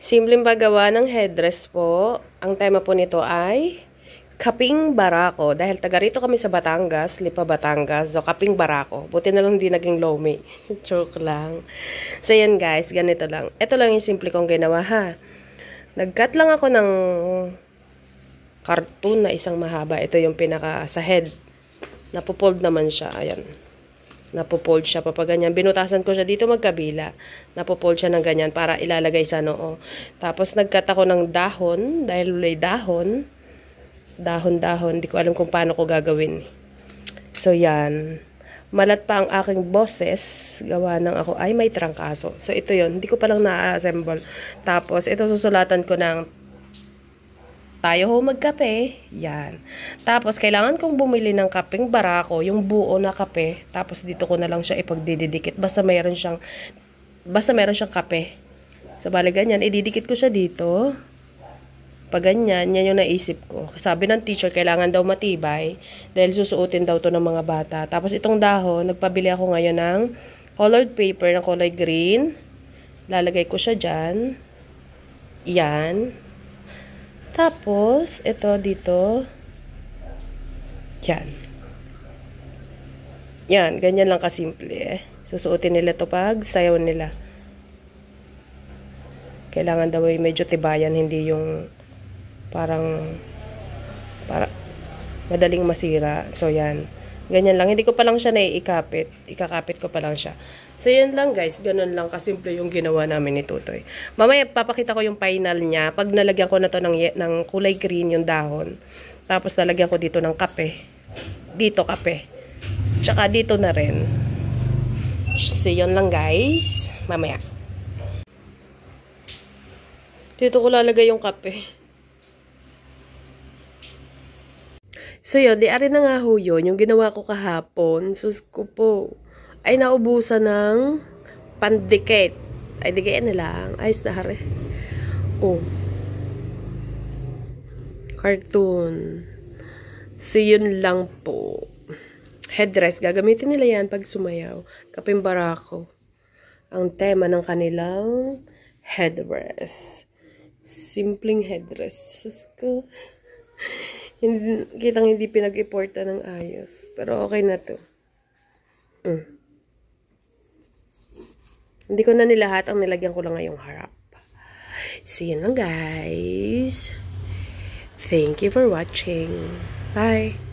Simpleng paggawa ng headdress po. Ang tema po nito ay kaping barako. Dahil taga rito kami sa Batangas, Lipa, Batangas. So, kaping barako. Buti na lang di naging lomi. Joke lang. So, yan guys. Ganito lang. Ito lang yung simple kong ginawa ha. Nag-cut lang ako ng cartoon na isang mahaba. Ito yung pinaka sa head. Napupold naman siya. Ayan. Napopold siya papaganyan. Binutasan ko siya dito magkabila. Napopold siya ng ganyan para ilalagay sa noo. Tapos nagkat ako ng dahon. Dahil may dahon. Dahon-dahon. Hindi ko alam kung paano ko gagawin. So yan. Malat pa ang aking boses. Gawa ng ako ay may trangkaso. So ito yon. Hindi ko palang na-assemble. Tapos ito susulatan ko ng tayo ho magkape. Yan. Tapos, kailangan kong bumili ng kapeng barako, yung buo na kape. Tapos, dito ko na lang siya ipagdidikit. Basta meron siyang kape. So, bali ganyan. Ididikit ko siya dito. Pag ganyan, yan yung naisip ko. Sabi ng teacher, kailangan daw matibay. Dahil susuotin daw to ng mga bata. Tapos, itong dahon, nagpabili ako ngayon ng colored paper na kulay green. Lalagay ko siya dyan. Yan. Tapos, ito dito. Yan. Yan, ganyan lang kasimple eh. Susuotin nila to pag sayaw nila. Kailangan daw ay medyo tibayan, hindi yung parang madaling masira. So, yan. Ganyan lang. Hindi ko pa lang siya naiikapit. Ikakapit ko pa lang siya. So, yan lang guys. Ganun lang kasimple yung ginawa namin ni Tutoy. Mamaya, papakita ko yung final niya. Pag nalagyan ko na to ng kulay green yung dahon. Tapos, nalagyan ko dito ng kape. Dito kape. Tsaka dito na rin. So, yan lang guys. Mamaya. Dito ko lalagay yung kape. So yun, di ari na nga ho yun, yung ginawa ko kahapon, sus ko po, ay naubusan ng pandikit. Ay, digayan na lang. Ayos na hari. Oh. Cartoon. So yun lang po. Headdress, gagamitin nila yan pag sumayaw. Kaping barako. Ang tema ng kanilang headdress. Simpleng headdress. Sus ko. Kitang hindi pinag-iporta ng ayos. Pero okay na to. Hindi ko na nilahat. Ang nilagyan ko lang ngayong harap. So, yun lang guys. Thank you for watching. Bye!